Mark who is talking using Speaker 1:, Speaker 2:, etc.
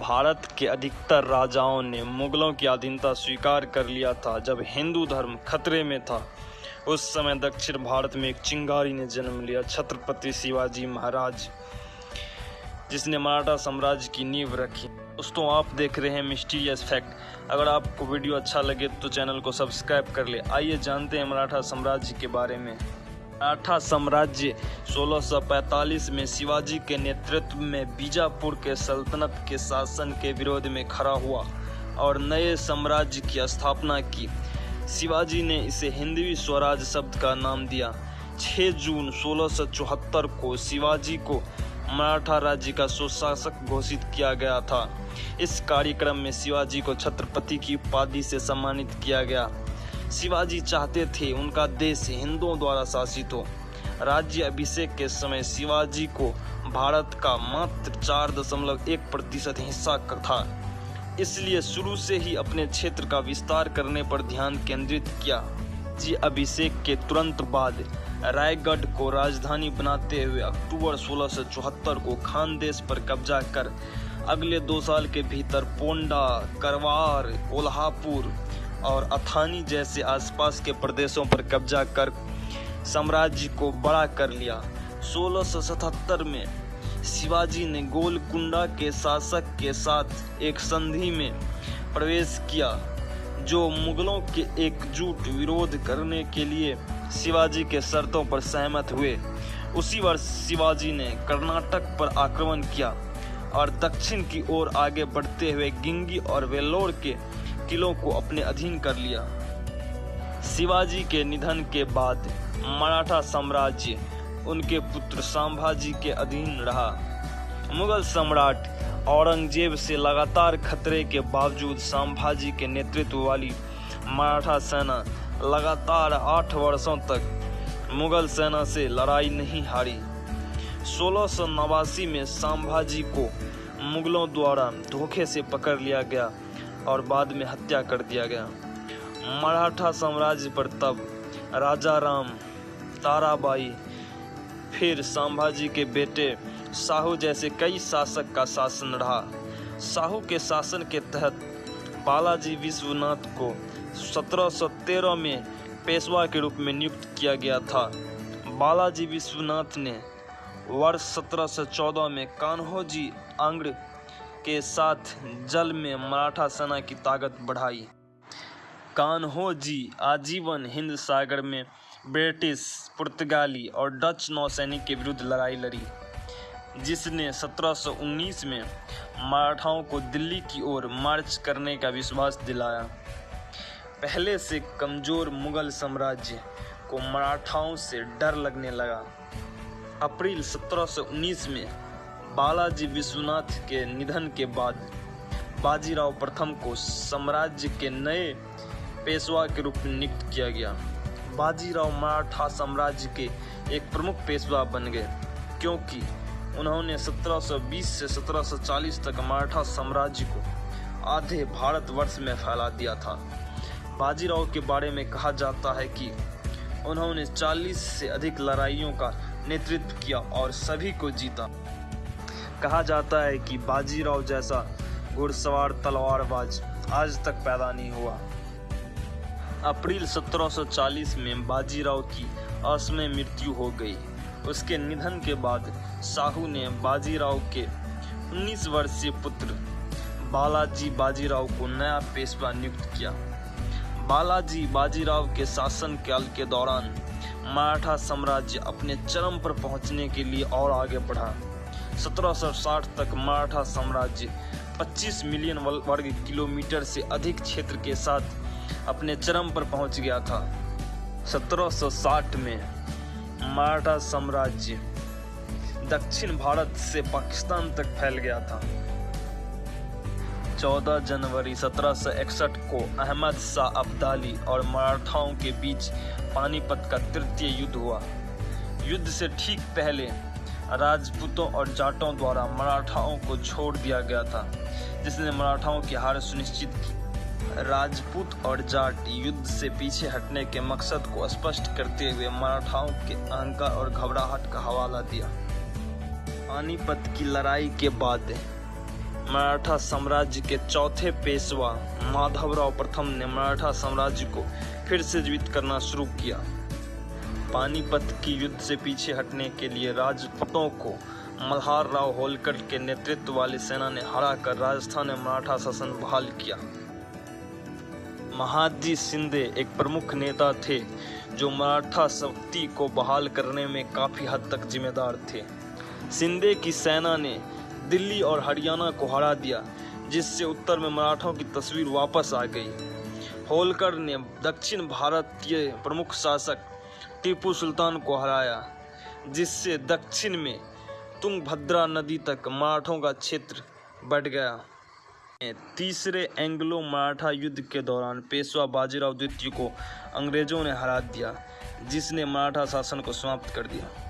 Speaker 1: भारत के अधिकतर राजाओं ने मुगलों की अधीनता स्वीकार कर लिया था। जब हिंदू धर्म खतरे में था, उस समय दक्षिण भारत में एक चिंगारी ने जन्म लिया, छत्रपति शिवाजी महाराज, जिसने मराठा साम्राज्य की नींव रखी। दोस्तों, आप देख रहे हैं मिस्टीरियस फैक्ट। अगर आपको वीडियो अच्छा लगे तो चैनल को सब्सक्राइब कर ले। आइए जानते हैं मराठा साम्राज्य के बारे में। मराठा साम्राज्य 1645 में शिवाजी के नेतृत्व में बीजापुर के सल्तनत के शासन के विरोध में खड़ा हुआ और नए साम्राज्य की स्थापना की। शिवाजी ने इसे हिंदवी स्वराज शब्द का नाम दिया। 6 जून 1674 को शिवाजी को मराठा राज्य का सुशासक घोषित किया गया था। इस कार्यक्रम में शिवाजी को छत्रपति की उपाधि से सम्मानित किया गया। शिवाजी चाहते थे उनका देश हिंदुओं द्वारा शासित हो। राज्य अभिषेक के समय शिवाजी को भारत का मात्र 4.1% हिस्सा था, इसलिए शुरू से ही अपने क्षेत्र का विस्तार करने पर ध्यान केंद्रित किया। राज्य अभिषेक के तुरंत बाद रायगढ़ को राजधानी बनाते हुए अक्टूबर 1674 को खानदेश पर कब्जा कर अगले 2 साल के भीतर पोंडा, करवार, कोल्हापुर और अथानी जैसे आसपास के प्रदेशों पर कब्जा कर साम्राज्य को बड़ा कर लिया। 1677 में शिवाजी ने गोलकुंडा के शासक के साथ एक संधि में प्रवेश किया, जो मुगलों के एकजुट विरोध करने के लिए शिवाजी के शर्तों पर सहमत हुए। उसी वर्ष शिवाजी ने कर्नाटक पर आक्रमण किया और दक्षिण की ओर आगे बढ़ते हुए गिंगी और वेल्लोर के किलों को अपने अधीन कर लिया। शिवाजी के निधन के बाद मराठा साम्राज्य उनके पुत्र संभाजी के अधीन रहा। मुगल सम्राट औरंगजेब से लगातार खतरे के बावजूद संभाजी के नेतृत्व वाली मराठा सेना लगातार 8 वर्षों तक मुगल सेना से लड़ाई नहीं हारी। 1689 में संभाजी को मुगलों द्वारा धोखे से पकड़ लिया गया और बाद में हत्या कर दिया गया। मराठा साम्राज्य पर तब राजा राम, ताराबाई, फिर संभाजी के बेटे साहू जैसे कई शासक का शासन रहा। साहू के शासन के तहत बालाजी विश्वनाथ को 1713 में पेशवा के रूप में नियुक्त किया गया था। बालाजी विश्वनाथ ने वर्ष 1714 में कान्होजी आंग्र के साथ जल में मराठा सेना की ताकत बढ़ाई। कान्होजी आजीवन हिंद सागर में ब्रिटिश, पुर्तगाली और डच नौसैनिक के विरुद्ध लड़ाई लड़ी, जिसने 1719 में मराठाओं को दिल्ली की ओर मार्च करने का विश्वास दिलाया। पहले से कमजोर मुगल साम्राज्य को मराठाओं से डर लगने लगा। अप्रैल 1719 में बालाजी विश्वनाथ के निधन के बाद बाजीराव प्रथम को साम्राज्य के नए पेशवा के रूप में नियुक्त किया गया। बाजीराव मराठा साम्राज्य के एक प्रमुख पेशवा बन गए, क्योंकि उन्होंने 1720 से 1740 तक मराठा साम्राज्य को आधे भारतवर्ष में फैला दिया था। बाजीराव के बारे में कहा जाता है कि उन्होंने 40 से अधिक लड़ाइयों का नेतृत्व किया और सभी को जीता। कहा जाता है कि बाजीराव जैसा घुड़सवार तलवारबाज आज तक पैदा नहीं हुआ। अप्रैल 1740 में बाजीराव की असमय मृत्यु हो गई। उसके निधन के बाद साहू ने बाजीराव के 19 वर्षीय पुत्र बालाजी बाजीराव को नया पेशवा नियुक्त किया। बालाजी बाजीराव के शासन काल के दौरान मराठा साम्राज्य अपने चरम पर पहुंचने के लिए और आगे बढ़ा। 1760 तक मराठा साम्राज्य 25 मिलियन वर्ग किलोमीटर से अधिक क्षेत्र के साथ अपने चरम पर पहुंच गया था। 1760 में मराठा साम्राज्य दक्षिण भारत से पाकिस्तान तक फैल गया था। 14 जनवरी 1761 को अहमद शाह अब्दाली और मराठाओं के बीच पानीपत का तृतीय युद्ध हुआ। युद्ध से ठीक पहले राजपूतों और जाटों द्वारा मराठाओं को छोड़ दिया गया था, जिसने मराठाओं की हार सुनिश्चित की। राजपूत और जाट युद्ध से पीछे हटने के मकसद को स्पष्ट करते हुए मराठाओं के अहंकार और घबराहट का हवाला दिया। पानीपत की लड़ाई के बाद मराठा साम्राज्य के चौथे पेशवा माधवराव प्रथम ने मराठा साम्राज्य को फिर से जीवित करना शुरू किया। पानीपत की युद्ध से पीछे हटने के लिए राजपूतों को मल्हार राव होलकर के नेतृत्व वाली सेना ने हराकर राजस्थान में मराठा शासन बहाल किया। महादजी शिंदे एक प्रमुख नेता थे जो मराठा शक्ति को बहाल करने में काफी हद तक जिम्मेदार थे। शिंदे की सेना ने दिल्ली और हरियाणा को हरा दिया, जिससे उत्तर में मराठों की तस्वीर वापस आ गई। होलकर ने दक्षिण भारतीय प्रमुख शासक टीपू सुल्तान को हराया, जिससे दक्षिण में तुंगभद्रा नदी तक मराठों का क्षेत्र बढ़ गया। तीसरे एंग्लो मराठा युद्ध के दौरान पेशवा बाजीराव द्वितीय को अंग्रेजों ने हरा दिया, जिसने मराठा शासन को समाप्त कर दिया।